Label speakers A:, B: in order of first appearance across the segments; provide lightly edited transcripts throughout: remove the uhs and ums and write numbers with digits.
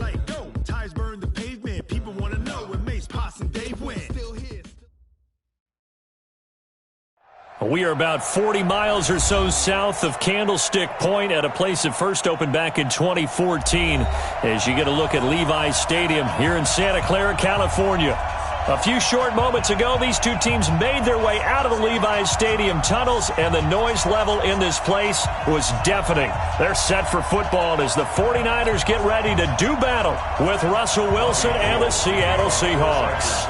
A: like go. Tires burn the pavement. People want to know when Mace, Potts, and Dave win.
B: We are about 40 miles or so south of Candlestick Point at a place that first opened back in 2014 as you get a look at Levi's Stadium here in Santa Clara, California. A few short moments ago, these two teams made their way out of the Levi's Stadium tunnels, and the noise level in this place was deafening. They're set for football as the 49ers get ready to do battle with Russell Wilson and the Seattle Seahawks.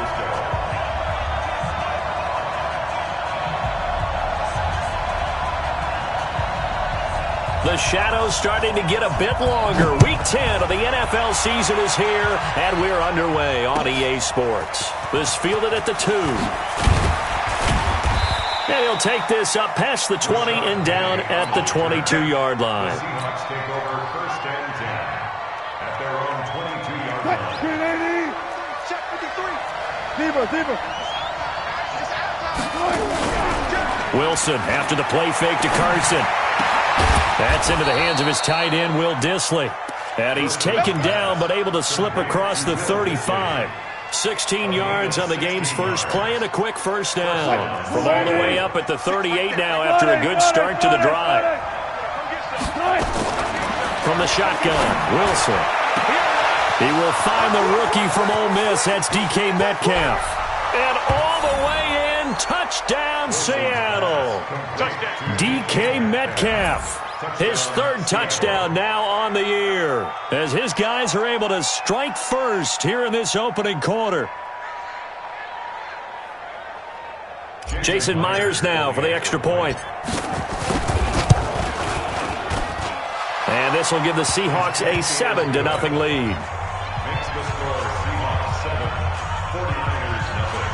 B: The shadow's starting to get a bit longer. Week 10 of the NFL season is here, and we're underway on EA Sports. This fielded at the 2. And he'll take this up past the 20 and down at the 22-yard line.
C: Seahawks take over first and 10 at their own 22-yard line.
D: Check 53.
B: Wilson after the play fake to Carson. That's into the hands of his tight end, Will Dissly. And he's taken down but able to slip across the 35. 16 yards on the game's first play and a quick first down. From all the way up at the 38 now after a good start to the drive. From the shotgun, Wilson. He will find the rookie from Ole Miss. That's DK Metcalf. And all the way in, touchdown Seattle. DK Metcalf. His third touchdown now on the year as his guys are able to strike first here in this opening quarter. Jason Myers now for the extra point. And this will give the Seahawks a 7-0 lead.
C: Makes the score Seahawks 7, 49ers nothing.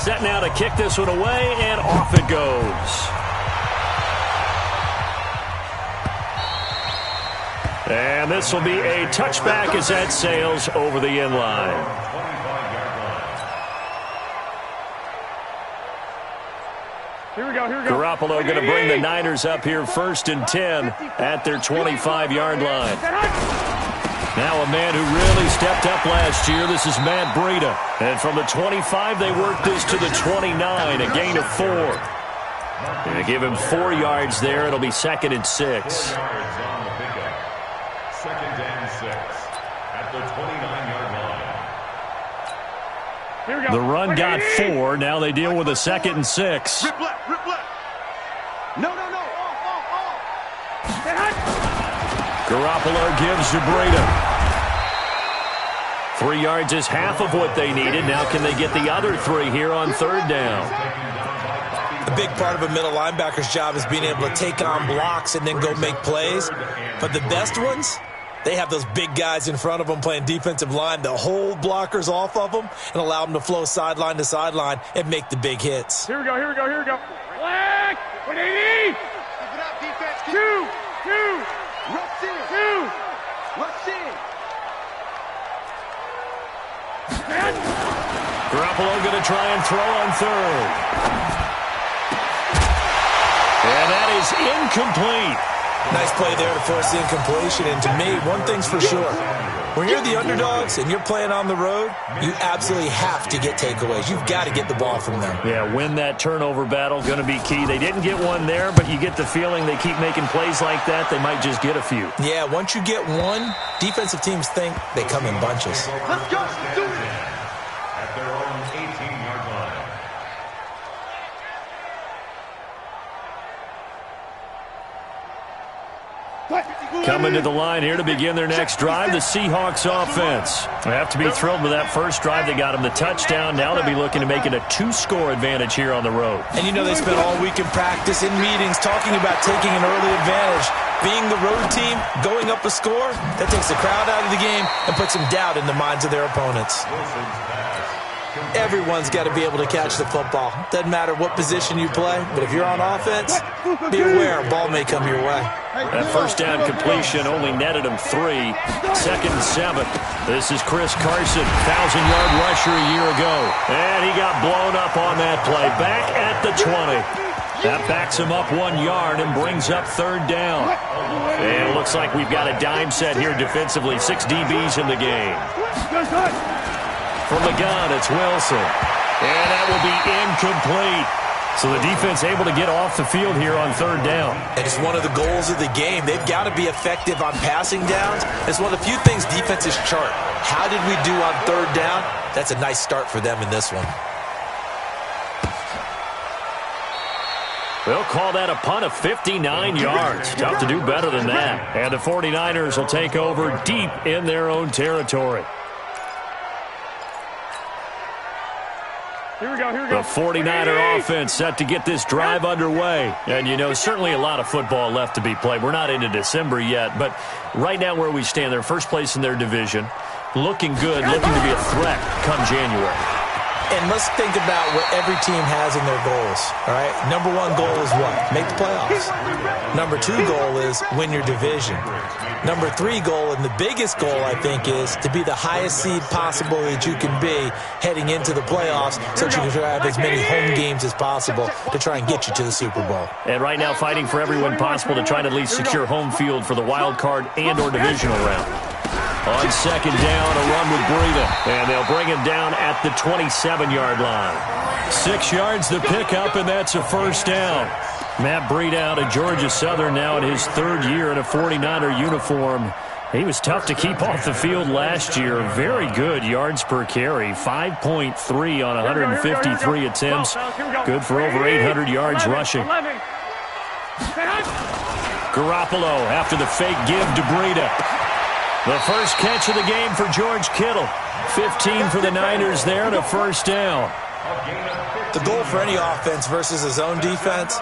B: Set now to kick this one away, and off it goes. And this will be a touchback as that sails over the end line.
D: Here we go.
B: Garoppolo going to bring the Niners up here first and 10 at their 25-yard line. Now a man who really stepped up last year. This is Matt Breida. And from the 25, they worked this to the 29, a gain of 4. Going to give him 4 yards there. It'll be 2nd and 6.
C: 4 yards on the pickup. 2nd and 6 at the 29-yard line.
B: The run got 4. Now they deal with a 2nd and 6.
D: Rip left. No.
B: Garoppolo gives to Breida. 3 yards is half of what they needed. Now can they get the other 3 here on 3rd down?
E: A big part of a middle linebacker's job is being able to take on blocks and then go make plays. But the best ones, they have those big guys in front of them playing defensive line to hold blockers off of them and allow them to flow sideline to sideline and make the big hits.
D: Here we go. Black. What do you need? Keep it up, defense. Two. Rush in.
B: Garoppolo going to try and throw on 3rd. And that is incomplete.
E: Nice play there to force the incompletion. And to me, one thing's for sure. When you're the underdogs and you're playing on the road, you absolutely have to get takeaways. You've got to get the ball from them.
B: Yeah, win that turnover battle, going to be key. They didn't get one there, but you get the feeling they keep making plays like that, they might just get a few.
E: Yeah, once you get one, defensive teams think they come in bunches.
D: Let's go. Do it.
C: At their own 18-yard line.
B: Coming to the line here to begin their next drive, the Seahawks offense. They have to be thrilled with that first drive. They got them the touchdown. Now they'll be looking to make it a 2-score advantage here on the road.
E: And you know they spent all week in practice, in meetings, talking about taking an early advantage. Being the road team, going up a score, that takes the crowd out of the game and puts some doubt in the minds of their opponents.
C: Wilson's pass
E: Everyone's got to be able to catch the football. Doesn't matter what position you play, but if you're on offense, be aware a ball may come your way.
B: That first down completion only netted him 3. 2nd and 7. This is Chris Carson, 1,000-yard rusher a year ago. And he got blown up on that play. Back at the 20. That backs him up 1 yard and brings up 3rd down. And it looks like we've got a dime set here defensively. 6 DBs in the game. From the gun, it's Wilson. And that will be incomplete. So the defense able to get off the field here on 3rd down.
E: And it's one of the goals of the game. They've got to be effective on passing downs. It's one of the few things defenses chart. How did we do on 3rd down? That's a nice start for them in this one.
B: They'll call that a punt of 59 yards. Tough to do better than that. And the 49ers will take over deep in their own territory.
D: Here we go, here we go.
B: The 49er offense set to get this drive underway. And, you know, certainly a lot of football left to be played. We're not into December yet, but right now where we stand, they're first place in their division. Looking good, looking to be a threat come January.
E: And let's think about what every team has in their goals, all right? Number 1 goal is what? Make the playoffs. Number 2 goal is win your division. Number 3 goal, and the biggest goal, I think, is to be the highest seed possible that you can be heading into the playoffs so that you can have as many home games as possible to try and get you to the Super Bowl.
B: And right now fighting for every win possible to try to at least secure home field for the wild card and or divisional round. On 2nd down, a run with Breida. And they'll bring him down at the 27-yard line. 6 yards the pickup, and that's a 1st down. Matt Breida out of Georgia Southern now in his 3rd year in a 49er uniform. He was tough to keep off the field last year. Very good yards per carry. 5.3 on 153 attempts. Good for over 800 yards rushing. Garoppolo after the fake give to Breida. The first catch of the game for George Kittle. 15 for the Niners there and a 1st down.
E: The goal for any offense versus his own defense,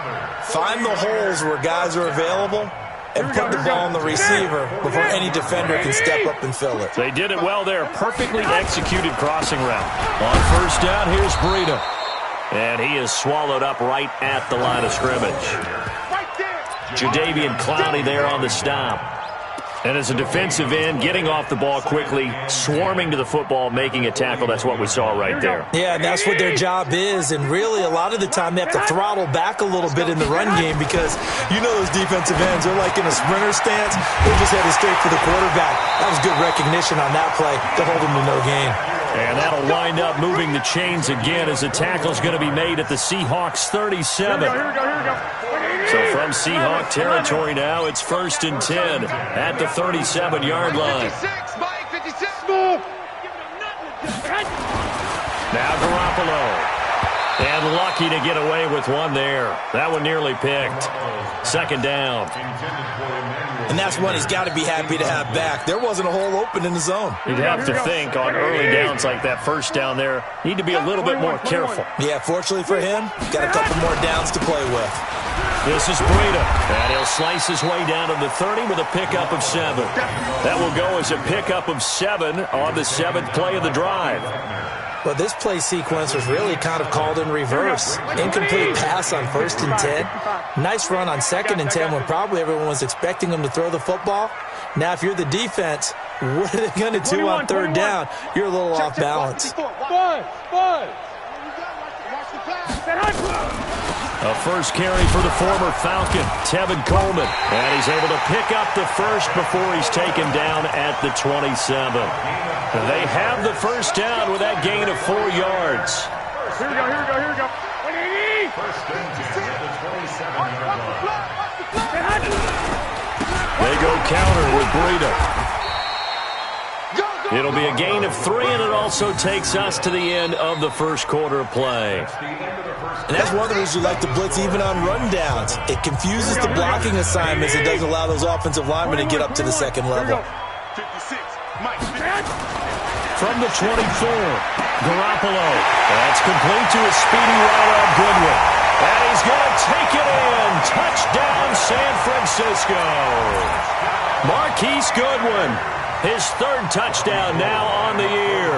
E: find the holes where guys are available and put the ball on the receiver before any defender can step up and fill it.
B: They did it well there. Perfectly executed crossing route. On 1st down, here's Breida. And he is swallowed up right at the line of scrimmage. Jadeveon Clowney there on the stop. And as a defensive end, getting off the ball quickly, swarming to the football, making a tackle. That's what we saw right there.
E: Yeah, and that's what their job is. And really, a lot of the time, they have to throttle back a little bit in the run game because, you know, those defensive ends are like in a sprinter stance. They're just headed straight for the quarterback. That was good recognition on that play to hold him to no gain.
B: And that'll wind up moving the chains again as the tackle's going to be made at the Seahawks 37.
D: Here we go.
B: So from Seahawk territory now, it's 1st and 10 at the 37-yard line. Now Garoppolo. And lucky to get away with one there. That one nearly picked. 2nd down.
E: And that's one he's got to be happy to have back. There wasn't a hole open in the zone.
B: You'd have to think on early downs like that 1st down there, need to be a little bit more careful.
E: Yeah, fortunately for him, got a couple more downs to play with.
B: This is Breida, and he'll slice his way down to the 30 with a pickup of 7. That will go as a pickup of 7 on the 7th play of the drive.
E: Well, this play sequence was really kind of called in reverse. Incomplete pass on 1st and 10. Nice run on 2nd and 10 when probably everyone was expecting him to throw the football. Now, if you're the defense, what are they going to do on 3rd down? You're a little off balance.
B: A first carry for the former Falcon, Tevin Coleman. And he's able to pick up the first before he's taken down at the 27. They have the 1st down with that gain of 4 yards.
D: Here we go.
B: They go counter with Breida. It'll be a gain of 3, and it also takes us to the end of the 1st quarter of play.
E: And that's one of the reasons you like to blitz even on rundowns. It confuses the blocking assignments. It doesn't allow those offensive linemen to get up to the 2nd level.
B: From the 24, Garoppolo. That's complete to a speedy route on Goodwin. And he's going to take it in. Touchdown, San Francisco. Marquise Goodwin. His 3rd touchdown now on the year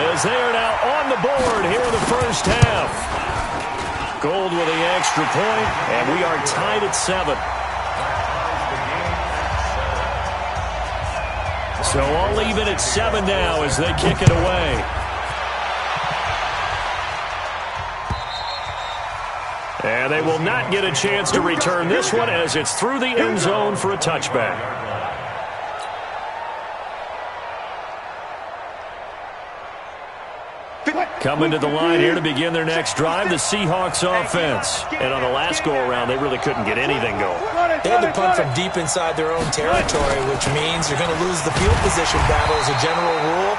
B: as as they are now on the board here in the first half. Gold with the extra point, and we are tied at 7. So all even at 7 now as they kick it away. And they will not get a chance to return this one as it's through the end zone for a touchback. Coming to the line here to begin their next drive, the Seahawks offense. And on the last go-around, they really couldn't get anything going.
E: They had to punt from deep inside their own territory, which means you're going to lose the field position battle as a general rule.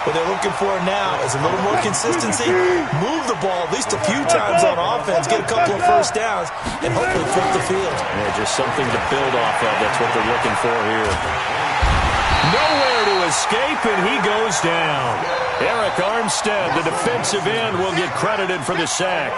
E: What they're looking for now is a little more consistency, move the ball at least a few times on offense, get a couple of first downs, and hopefully flip the field.
B: Yeah, just something to build off of. That's what they're looking for here. Nowhere to escape, and he goes down. Eric Armstead, the defensive end, will get credited for the sack.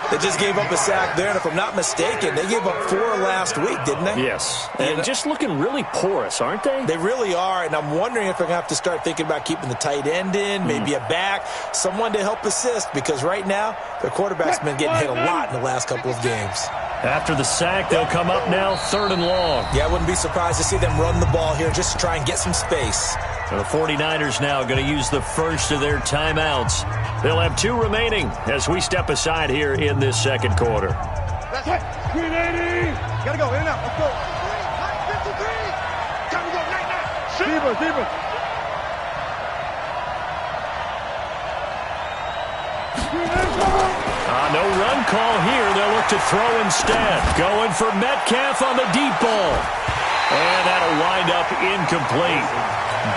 E: They just gave up a sack there, and if I'm not mistaken, they gave up 4 last week, didn't they?
B: Yes. And just looking really porous, aren't they?
E: They really are, and I'm wondering if they're going to have to start thinking about keeping the tight end in, maybe a back, someone to help assist, because right now, their quarterback's been getting hit a lot in the last couple of games.
B: After the sack, they'll come up now 3rd and long.
E: Yeah, I wouldn't be surprised to see them run the ball here just to try and get some space.
B: So the 49ers now going to use the first of their timeouts. They'll have 2 remaining as we step aside here in this second quarter.
D: That's it. 380. Gotta go. In and out. Let's go. 53. Time to go. Night. Deeper.
B: No run call here. They'll look to throw instead. Going for Metcalf on the deep ball. And that'll wind up incomplete.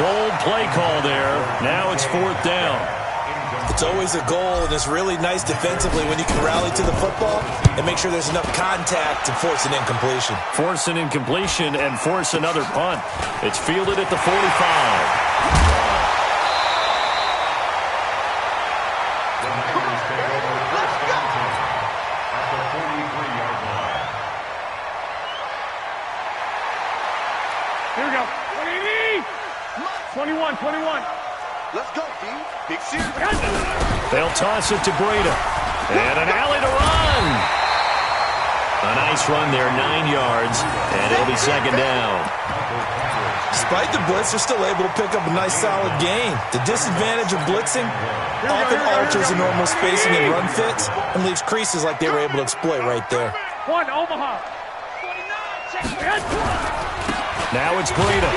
B: Bold play call there. Now it's 4th down.
E: It's always a goal, and it's really nice defensively when you can rally to the football and make sure there's enough contact to force an incompletion.
B: Force an incompletion and force another punt. It's fielded at the 45.
D: Here we go. 21. Let's go, D. Big series.
B: They'll toss it to Breida. And an alley to run. A nice run there, 9 yards. And it'll be 2nd down.
E: Despite the blitz, they're still able to pick up a nice, solid gain. The disadvantage of blitzing often alters the normal spacing and run fits and leaves creases like they were able to exploit right there.
D: 1, Omaha.
B: Now it's Breida.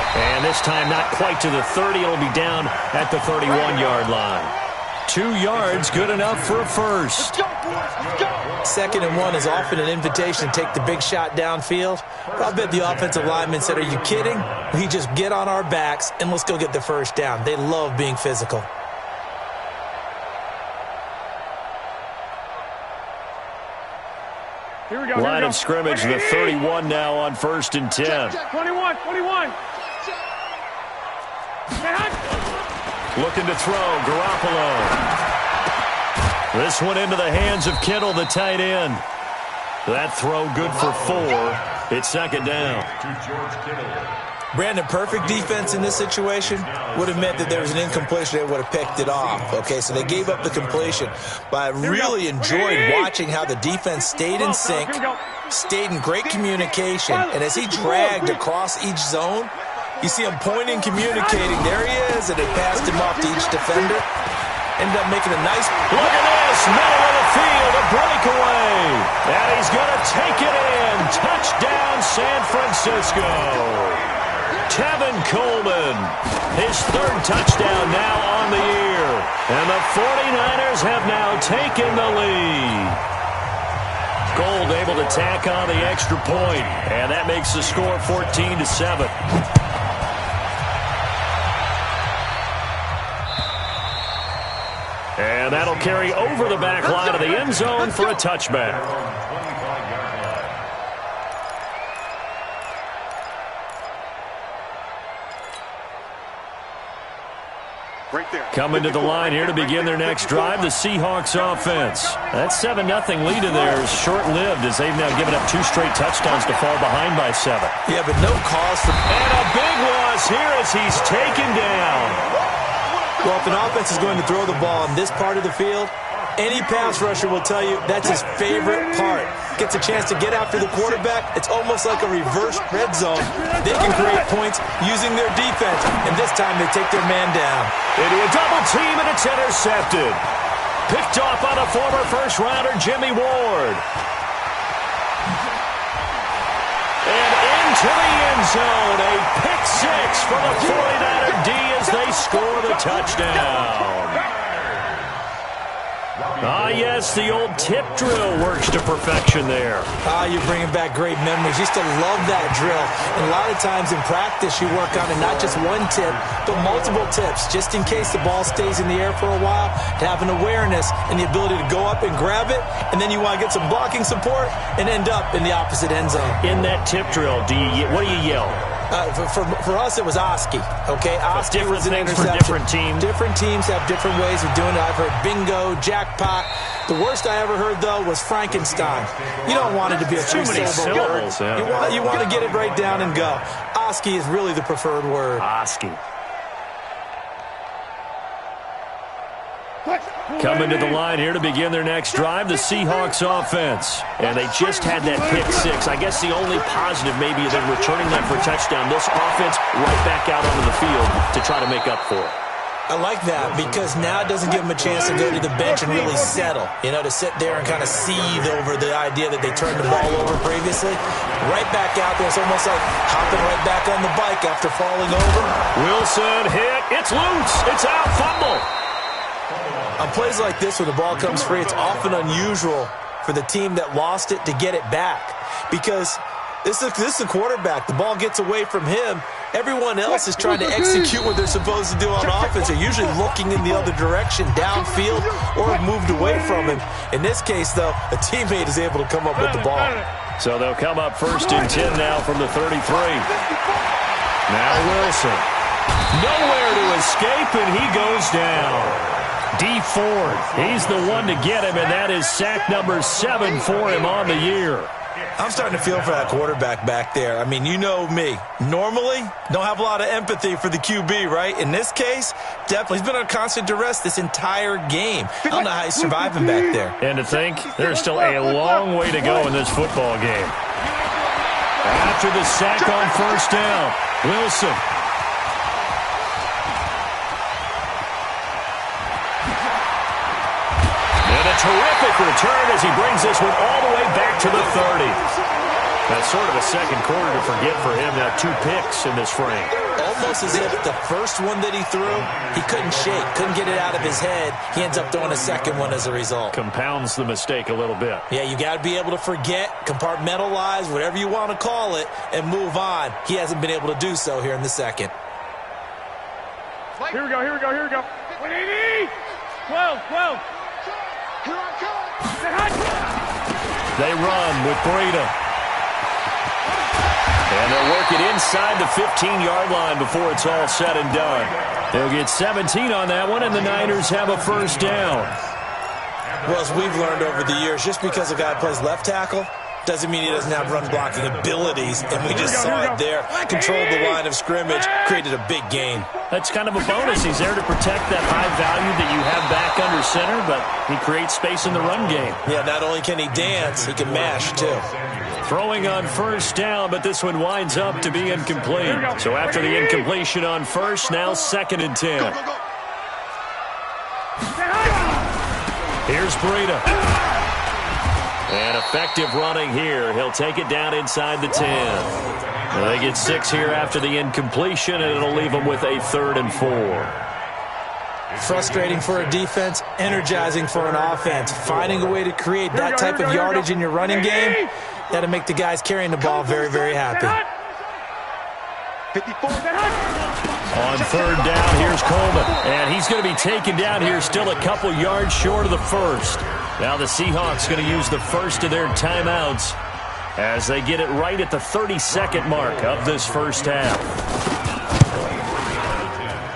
B: And this time not quite to the 30. It'll be down at the 31-yard line. 2 yards, good enough for a first.
E: 2nd and 1 is often an invitation to take the big shot downfield. I bet the offensive lineman said, are you kidding? We just get on our backs and let's go get the first down. They love being physical.
D: Here we go.
B: Line of scrimmage, the 31 now on 1st and 10.
D: 21.
B: Looking to throw, Garoppolo. This one into the hands of Kittle, the tight end. That throw good for 4. It's 2nd down.
E: Brandon, perfect defense in this situation would have meant that there was an incompletion. They would have picked it off. Okay, so they gave up the completion. But I really enjoyed watching how the defense stayed in sync, stayed in great communication, and as he dragged across each zone, you see him pointing, communicating. There he is, and they passed him off to each defender. Ended up making a nice...
B: Look at this, middle of the field, a breakaway. And he's going to take it in. Touchdown, San Francisco. Tevin Coleman, his 3rd touchdown now on the year. And the 49ers have now taken the lead. Gold able to tack on the extra point, and that makes the score 14-7. And that'll carry over the back line of the end zone for a touchback. Coming to the line here to begin their next drive, the Seahawks offense. That 7-0 lead of theirs is short-lived as they've now given up 2 straight touchdowns to fall behind by 7.
E: Yeah, but no cause for...
B: And a big loss here as he's taken down.
E: Well, if an offense is going to throw the ball in this part of the field, any pass rusher will tell you that's his favorite part. Gets a chance to get after the quarterback. It's almost like a reverse red zone. They can create points using their defense, and this time they take their man down.
B: Into a double team, and it's intercepted. Picked off on a former first-rounder, Jimmy Ward. And into the end zone, a pick six for the 49er D as they score the touchdown. Ah, yes, the old tip drill works to perfection there.
E: You're bringing back great memories. Used to love that drill. And a lot of times in practice, you work on it, not just one tip, but multiple tips, just in case the ball stays in the air for a while, to have an awareness and the ability to go up and grab it, and then you want to get some blocking support and end up in the opposite end zone.
B: In that tip drill, what do you yell?
E: For us, it was Oski, okay? Oski was an interception.
B: For different teams.
E: Different teams have different ways of doing it. I've heard bingo, jackpot. The worst I ever heard, though, was Frankenstein. You don't want it to be a two-syllable word. Yeah. You want to get it right down and go. Oski is really the preferred word.
B: Oski. Coming to the line here to begin their next drive, the Seahawks offense. And they just had that pick six. I guess the only positive maybe is them returning that for a touchdown. This offense right back out onto the field to try to make up for it.
E: I like that because now it doesn't give them a chance to go to the bench and really settle. You know, to sit there and kind of seethe over the idea that they turned the ball over previously. Right back out there. It's almost like hopping right back on the bike after falling over.
B: Wilson hit. It's loose. It's out. Fumble.
E: On plays like this, when the ball comes free, it's often unusual for the team that lost it to get it back. Because this is the quarterback. The ball gets away from him. Everyone else is trying to execute what they're supposed to do on offense. They're usually looking in the other direction, downfield, or have moved away from him. In this case, though, a teammate is able to come up with the ball.
B: So they'll come up 1st and 10 now from the 33. Now Wilson. Nowhere to escape, and he goes down. D. Ford, he's the one to get him, and that is sack number 7 for him on the year.
E: I'm starting to feel for that quarterback back there. I mean, you know me. Normally, don't have a lot of empathy for the QB, right? In this case, definitely. He's been under constant duress this entire game. I don't know how he's surviving back there.
B: And to think, there's still a long way to go in this football game. After the sack on 1st down, Wilson. Terrific return as he brings this one all the way back to the 30. That's sort of a second quarter to forget for him. Now 2 picks in this frame.
E: Almost as if the first one that he threw, he couldn't shake, couldn't get it out of his head. He ends up throwing a second one as a result.
B: Compounds the mistake a little bit.
E: Yeah, you got to be able to forget, compartmentalize, whatever you want to call it, and move on. He hasn't been able to do so here in the second.
D: Here we go. 180! 12.
B: They run with Breida. And they'll work it inside the 15-yard line before it's all said and done. They'll get 17 on that one, and the Niners have a 1st down.
E: Well, as we've learned over the years, just because a guy plays left tackle doesn't mean he doesn't have run-blocking abilities, and we just saw it there. Controlled the line of scrimmage, created a big gain.
B: That's kind of a bonus. He's there to protect that high value that you have back under center, but he creates space in the run game.
E: Yeah, not only can he dance, he can mash, too.
B: Throwing on 1st down, but this one winds up to be incomplete. So after the incompletion on 1st, now 2nd and 10. Here's Breida. And effective running here. He'll take it down inside the 10. They get 6 here after the incompletion, and it'll leave them with a 3rd and 4.
E: Frustrating for a defense, energizing for an offense. Finding a way to create that type of yardage in your running game, that'll make the guys carrying the ball very, very happy.
D: 54.
B: On 3rd down, here's Coleman. And he's going to be taken down here still a couple yards short of the 1st. Now the Seahawks going to use the 1st of their timeouts as they get it right at the 32nd mark of this 1st half.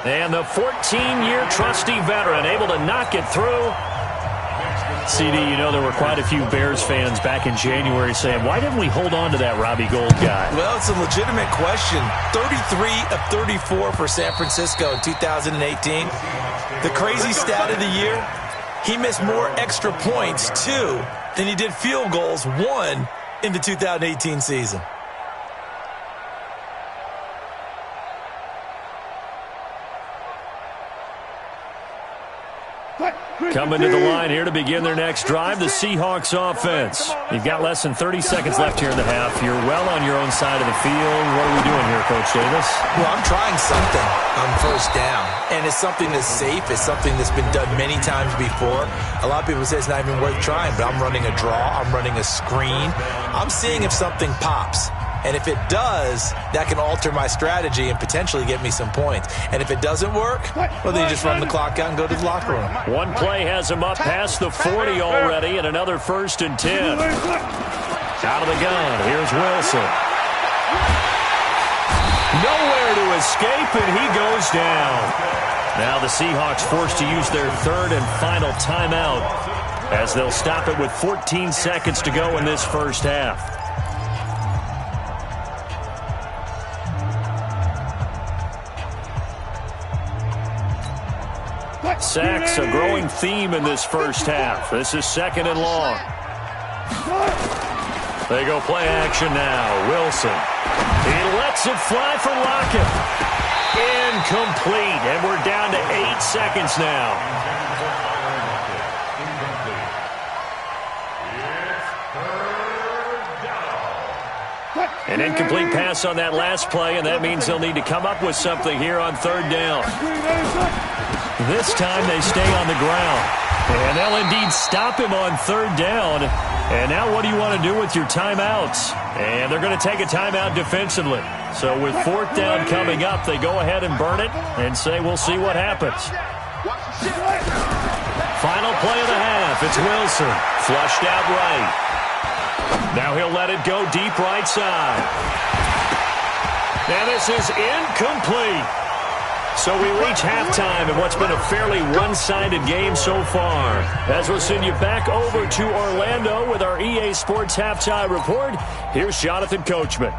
B: And the 14-year trusty veteran able to knock it through CD, you know there were quite a few Bears fans back in January saying, why didn't we hold on to that Robbie Gould guy?
E: Well, it's a legitimate question. 33 of 34 for San Francisco in 2018. The crazy stat of the year, he missed more extra points, 2, than he did field goals, 1, in the 2018 season.
B: Coming to the line here to begin their next drive, the Seahawks offense. You've got less than 30 seconds left here in the half. You're well on your own side of the field. What are we doing here, Coach Davis?
E: Well, I'm trying something on first down, and it's something that's safe. It's something that's been done many times before. A lot of people say it's not even worth trying, but I'm running a draw. I'm running a screen. I'm seeing if something pops. And if it does, that can alter my strategy and potentially get me some points. And if it doesn't work, well, then you just run the clock out and go to the locker room.
B: One play has him up past the 40 already, and another 1st and 10. Out of the gun, here's Wilson. Nowhere to escape, and he goes down. Now the Seahawks forced to use their 3rd and final timeout as they'll stop it with 14 seconds to go in this first half. Sacks, a growing theme in this first half. This is 2nd and long. They go play action now. Wilson. He lets it fly for Lockett. Incomplete. And we're down to 8 seconds now. An incomplete pass on that last play, and that means they'll need to come up with something here on 3rd down. This time they stay on the ground. And they'll indeed stop him on 3rd down. And now what do you want to do with your timeouts? And they're going to take a timeout defensively. So with 4th down coming up, they go ahead and burn it and say we'll see what happens. Final play of the half. It's Wilson. Flushed out right. Now he'll let it go deep right side. And this is incomplete. So we reach halftime in what's been a fairly one-sided game so far. As we'll send you back over to Orlando with our EA Sports Halftime Report, here's Jonathan Coachman.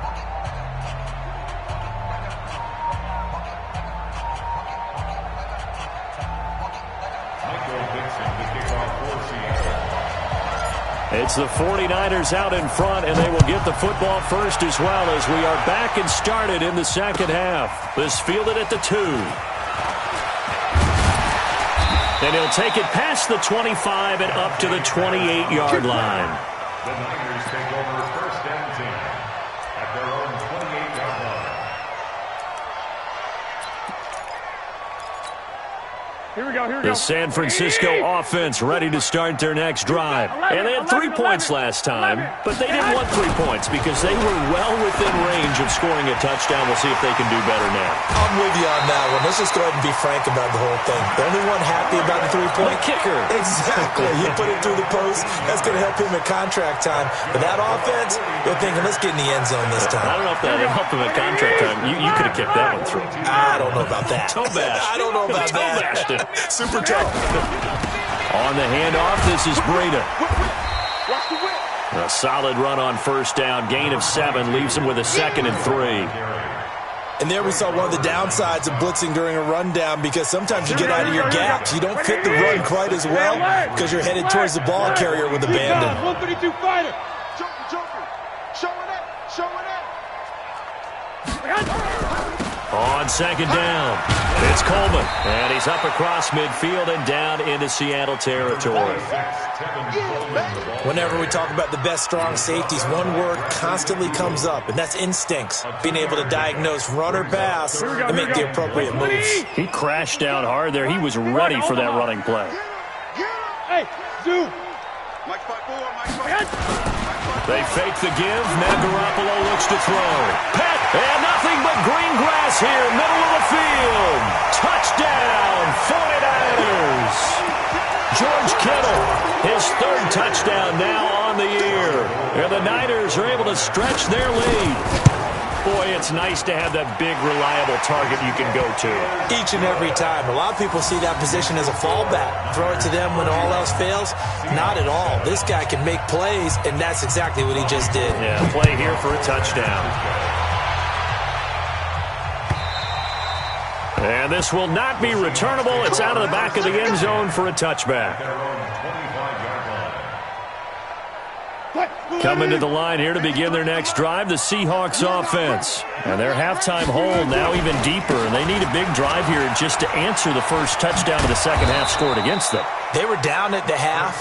B: It's the 49ers out in front, and they will get the football first as well as we are back and started in the second half. This fielded at the 2. And he'll take it past the 25 and up to the 28-yard line.
C: The Niners take over 1st and 10 at their own 28-yard line.
D: Here we go, here we go.
B: The San Francisco offense ready to start their next drive. And they had 3 points last time, but they didn't want 3 points because they were well within range of scoring a touchdown. We'll see if they can do better now.
E: I'm with you on that one. Let's just go ahead and be frank about the whole thing. The only one happy about the 3-point
B: kicker.
E: Exactly. He put it through the post. That's going to help him at contract time. But that offense, they're thinking, let's get in the end zone this time.
B: I don't know if that would help him at contract time. You could have kicked that one through.
E: I don't know about that.
B: Toe bash.
E: I don't know about that. Super toe.
B: On the handoff, this is Breida. A solid run on 1st down. Gain of 7 leaves him with a 2nd and 3.
E: And there we saw one of the downsides of blitzing during a rundown because sometimes you get out of your gaps. You don't fit the run quite as well because you're headed towards the ball carrier with abandon.
D: 132 fighter. Joker. Showing it.
B: On 2nd down, it's Coleman. And he's up across midfield and down into Seattle territory.
E: Whenever we talk about the best strong safeties, one word constantly comes up, and that's instincts. Being able to diagnose run or pass and make the appropriate moves.
B: He crashed down hard there. He was ready for that running play.
D: Hey, Zoo.
B: They fake the give. Now Garoppolo looks to throw. Pat, and nothing but green grass here, middle of the field. Touchdown, 49ers. George Kittle, his 3rd touchdown now on the year. And the Niners are able to stretch their lead. Boy, it's nice to have that big, reliable target you can go to.
E: Each and every time. A lot of people see that position as a fallback. Throw it to them when all else fails. Not at all. This guy can make plays, and that's exactly what he just did.
B: Yeah, play here for a touchdown. And this will not be returnable. It's out of the back of the end zone for a touchback. Coming to the line here to begin their next drive, the Seahawks offense. And their halftime hold now even deeper, and they need a big drive here just to answer the first touchdown of the second half scored against them.
E: They were down at the half.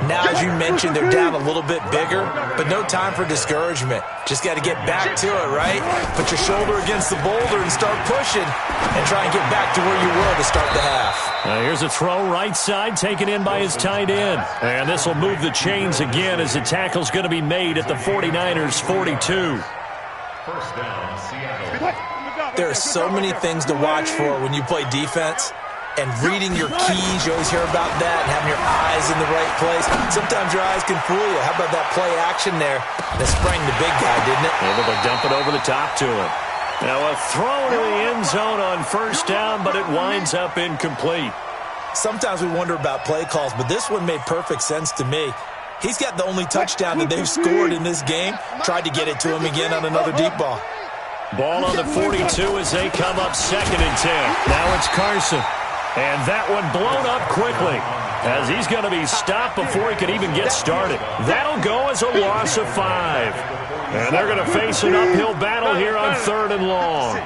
E: Now, as you mentioned, they're down a little bit bigger, but no time for discouragement. Just got to get back to it, right? Put your shoulder against the boulder and start pushing and try and get back to where you were to start the half.
B: Here's a throw right side taken in by his tight end. And this will move the chains again as the tackle's going to be made at the 49ers' 42.
C: First down, Seattle.
E: There are so many things to watch for when you play defense. And reading your keys, you always hear about that, and having your eyes in the right place. Sometimes your eyes can fool you. How about that play action there? That sprang the big guy, didn't it?
B: Able to dump it over the top to him. Now a throw to the end zone on first down, but it winds up incomplete.
E: Sometimes we wonder about play calls, but this one made perfect sense to me. He's got the only touchdown that they've scored in this game. Tried to get it to him again on another deep ball.
B: Ball on the 42 as they come up 2nd and 10. Now it's Carson. And that one blown up quickly as he's going to be stopped before he could even get started. That'll go as a loss of 5. And they're going to face an uphill battle here on 3rd and long.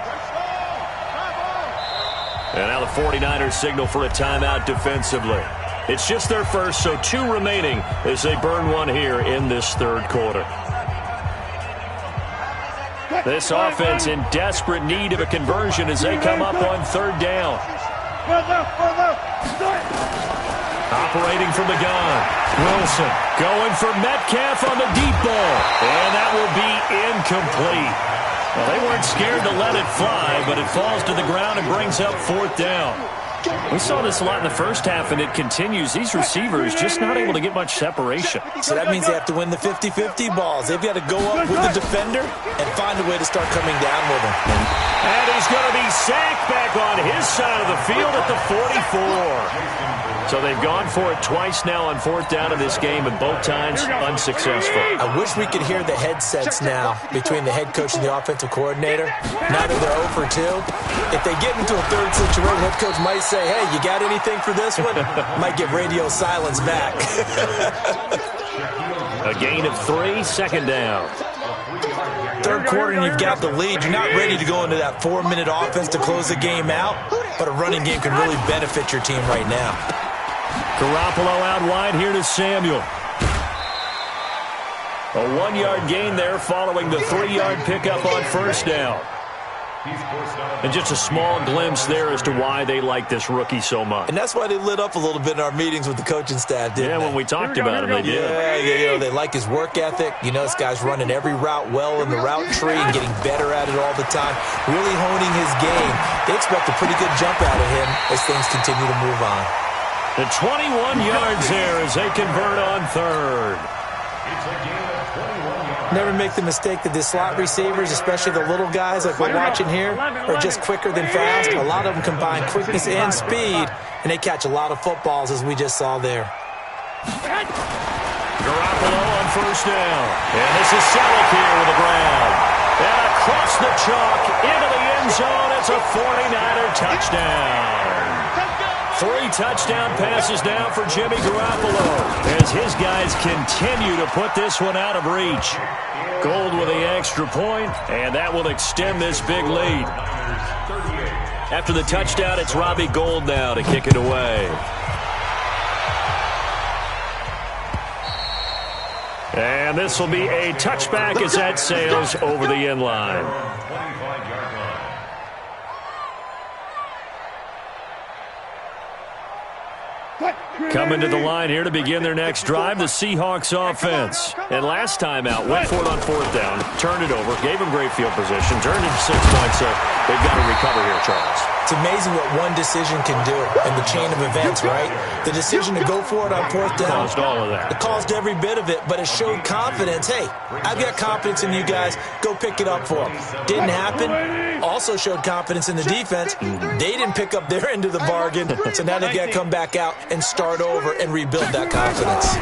B: And now the 49ers signal for a timeout defensively. It's just their first, so 2 remaining as they burn one here in this 3rd quarter. This offense in desperate need of a conversion as they come up on 3rd down. Operating from the gun. Wilson going for Metcalf on the deep ball. And that will be incomplete. Well, they weren't scared to let it fly, but it falls to the ground and brings up 4th down. We saw this a lot in the first half, and it continues. These receivers just not able to get much separation.
E: So that means they have to win the 50-50 balls. They've got to go up with the defender and find a way to start coming down with him.
B: And he's going to be sacked back on his side of the field at the 44. So they've gone for it twice now on 4th down in this game, and both times unsuccessful.
E: I wish we could hear the headsets now between the head coach and the offensive coordinator. Now that they're 0 for 2, if they get into a third situation, head coach might say, hey, you got anything for this one? Might get radio silence back.
B: A gain of 3, 2nd down.
E: 3rd quarter and you've got the lead. You're not ready to go into that 4-minute offense to close the game out, but a running game can really benefit your team right now.
B: Garoppolo out wide here to Samuel. A 1-yard gain there following the 3-yard pickup on first down. And just a small glimpse there as to why they like this rookie so much.
E: And that's why they lit up a little bit in our meetings with the coaching staff, didn't they?
B: Yeah, when we talked about him, they did.
E: Yeah, they like his work ethic. You know, this guy's running every route well in the route tree and getting better at it all the time, really honing his game. They expect a pretty good jump out of him as things continue to move on.
B: The 21 yards there as they convert on 3rd.
C: It's a gain of 21 yards.
E: Never make the mistake that the slot receivers, especially the little guys like we're watching here, are just quicker than fast. A lot of them combine quickness and speed, and they catch a lot of footballs, as we just saw there.
B: Garoppolo on first down. And this is Selleck here with the grab. And across the chalk into the end zone. It's a 49er touchdown. 3 touchdown passes now for Jimmy Garoppolo as his guys continue to put this one out of reach. Gold with the extra point, and that will extend this big lead. After the touchdown, it's Robbie Gould now to kick it away. And this will be a touchback as that sails over the end line. Coming to the line here to begin their next drive, the Seahawks offense. And last time out, went for it on fourth down, turned it over, gave them great field position, turned it to 6 points, so they've got to recover here, Charles.
E: It's amazing what one decision can do in the chain of events, right? The decision to go for it on fourth down.
B: Caused all of that.
E: It caused every bit of it, but it showed confidence. Hey, I've got confidence in you guys. Go pick it up for them. Didn't happen. Also showed confidence in the defense. They didn't pick up their end of the bargain, so now they've got to come back out and start over and rebuild that confidence.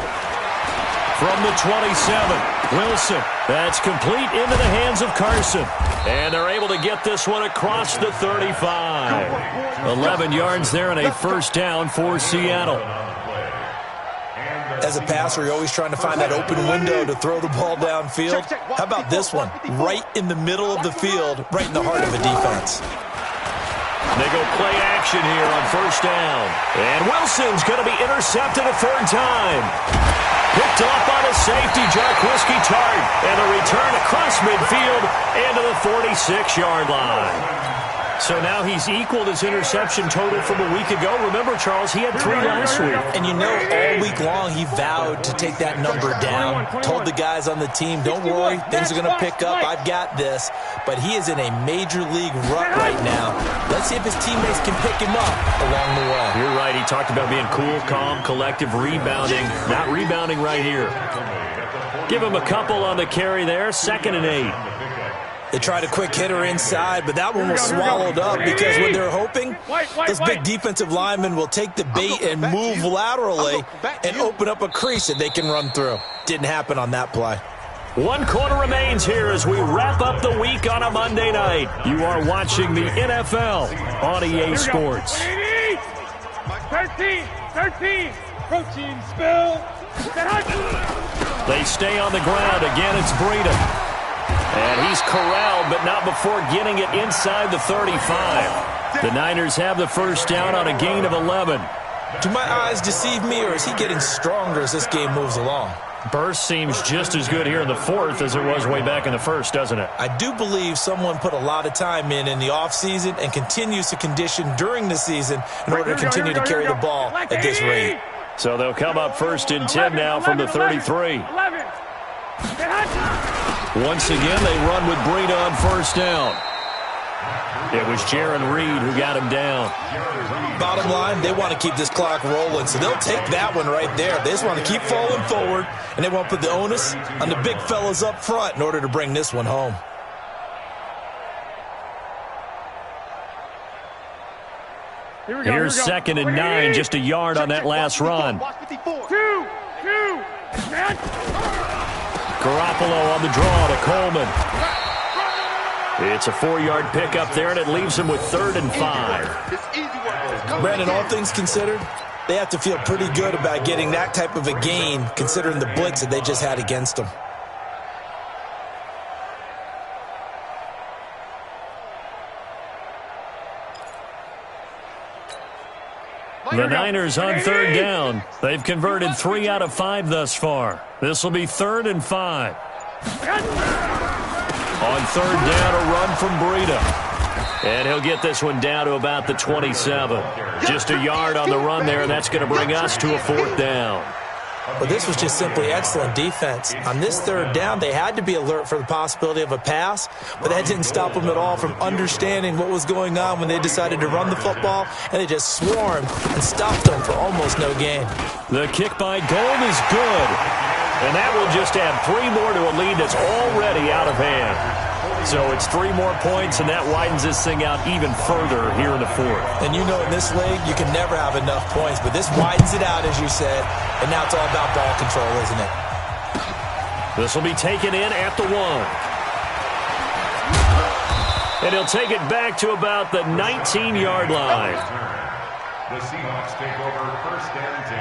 B: From the 27, Wilson. That's complete into the hands of Carson. And they're able to get this one across the 35. 11 yards there and a first down for Seattle.
E: As a passer, you're always trying to find that open window to throw the ball downfield. How about this one? Right in the middle of the field, right in the heart of a defense.
B: They go play action here on first down. And Wilson's going to be intercepted a third time. Picked off by the safety, Jarquiski Tart. And a return across midfield into the 46-yard line. So now he's equaled his interception total from a week ago. Remember, Charles, he had 3 last week.
E: And you know, all week long he vowed to take that number down. Told the guys on the team, don't worry, things are going to pick up. I've got this. But he is in a major league rut right now. Let's see if his teammates can pick him up along the way.
B: You're right. He talked about being cool, calm, collective, rebounding. Not rebounding right here. Give him a couple on the carry there. 2nd and 8.
E: They tried a quick hitter inside, but that one was swallowed up because what they're hoping, those big defensive linemen will take the bait and move laterally and open up a crease that they can run through. Didn't happen on that play.
B: 1 quarter remains here as we wrap up the week on a Monday night. You are watching the NFL on EA Sports.
D: 13, protein spill.
B: They stay on the ground. Again, it's Breida. And he's corralled, but not before getting it inside the 35. The Niners have the first down on a gain of 11.
E: Do my eyes deceive me, or is he getting stronger as this game moves along?
B: Burst seems just as good here in the 4th as it was way back in the 1st, doesn't it?
E: I do believe someone put a lot of time in the offseason and continues to condition during the season in order to continue to carry the ball at this rate.
B: So they'll come up 1st and 10 now from the 33. Once again, they run with Breida on first down. It was Jaron Reed who got him down.
E: Bottom line, they want to keep this clock rolling, so they'll take that one right there. They just want to keep falling forward, and they want to put the onus on the big fellas up front in order to bring this one home.
B: Here's 2nd and 9, just a yard on that last run. Garoppolo on the draw to Coleman. It's a 4-yard pickup there, and it leaves him with 3rd and 5.
E: Brandon, all things considered, they have to feel pretty good about getting that type of a gain, considering the blitz that they just had against them.
B: The Niners on 3rd down. They've converted 3 out of 5 thus far. This will be 3rd and 5. On 3rd down, a run from Breida. And he'll get this one down to about the 27. Just a yard on the run there, and that's going to bring us to a 4th down.
E: Well, this was just simply excellent defense. On this 3rd down, they had to be alert for the possibility of a pass, but that didn't stop them at all from understanding what was going on when they decided to run the football, and they just swarmed and stopped them for almost no gain.
B: The kick by Gold is good, and that will just add 3 more to a lead that's already out of hand. So it's 3 more points, and that widens this thing out even further here in the 4th.
E: And you know in this league, you can never have enough points, but this widens it out, as you said, and now it's all about ball control, isn't it?
B: This will be taken in at the 1. And he'll take it back to about the 19-yard line.
C: The Seahawks take over 1st and 10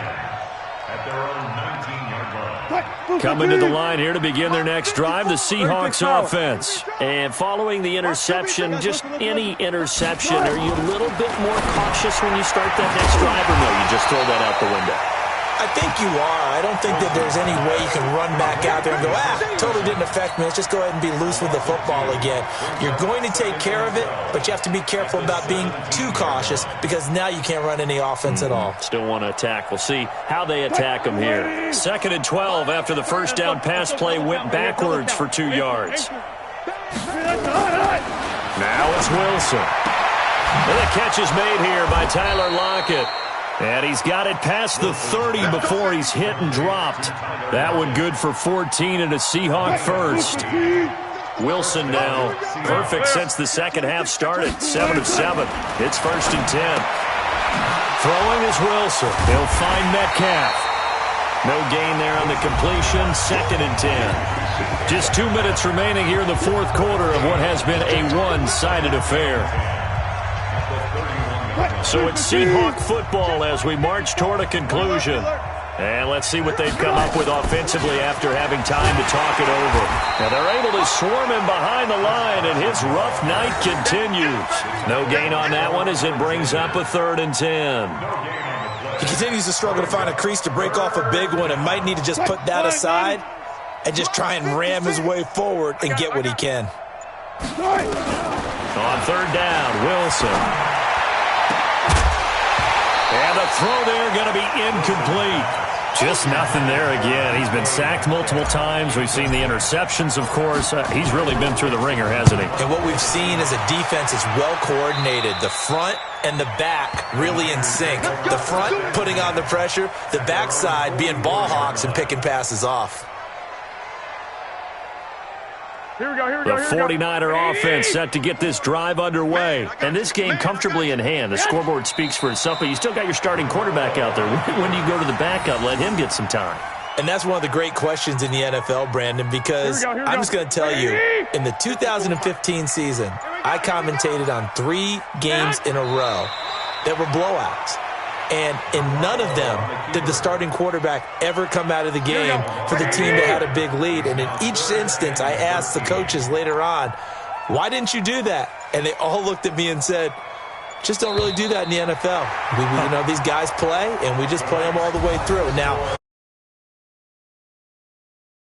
C: at their own 19-yard line.
B: Coming to the line here to begin their next drive, the Seahawks offense. And following the interception, just any interception, are you a little bit more cautious when you start that next drive, or no, you just throw that out the window?
E: I think you are. I don't think that there's any way you can run back out there and go, totally didn't affect me. Let's just go ahead and be loose with the football again. You're going to take care of it, but you have to be careful about being too cautious because now you can't run any offense at all.
B: Still want to attack. We'll see how they attack them here. 2nd and 12 after the first down pass play went backwards for 2 yards. Now it's Wilson. And the catch is made here by Tyler Lockett. And he's got it past the 30 before he's hit and dropped. That one good for 14 and a Seahawk first. Wilson now perfect since the second half started. 7 of 7. It's 1st and 10. Throwing is Wilson. He'll find Metcalf. No gain there on the completion. 2nd and 10. Just 2 minutes remaining here in the fourth quarter of what has been a one-sided affair. So it's Seahawk football as we march toward a conclusion. And let's see what they've come up with offensively after having time to talk it over. Now they're able to swarm him behind the line, and his rough night continues. No gain on that one as it brings up a 3rd and 10.
E: He continues to struggle to find a crease to break off a big one and might need to just put that aside and just try and ram his way forward and get what he can.
B: On 3rd down, Wilson. And the throw there going to be incomplete. Just nothing there again. He's been sacked multiple times. We've seen the interceptions, of course. He's really been through the ringer, hasn't he?
E: And what we've seen is a defense is well coordinated. The front and the back really in sync. The front putting on the pressure. The backside being ball hawks and picking passes off.
D: Here we go.
B: The 49er offense set to get this drive underway. And this game comfortably in hand. The scoreboard speaks for itself, but you still got your starting quarterback out there. When do you go to the backup? Let him get some time.
E: And that's one of the great questions in the NFL, Brandon, because I'm just going to tell you, in the 2015 season, I commentated on 3 games in a row that were blowouts. And in none of them did the starting quarterback ever come out of the game for the team that had a big lead. And in each instance, I asked the coaches later on, why didn't you do that? And they all looked at me and said, just don't really do that in the NFL. These guys play, and we just play them all the way through. Now,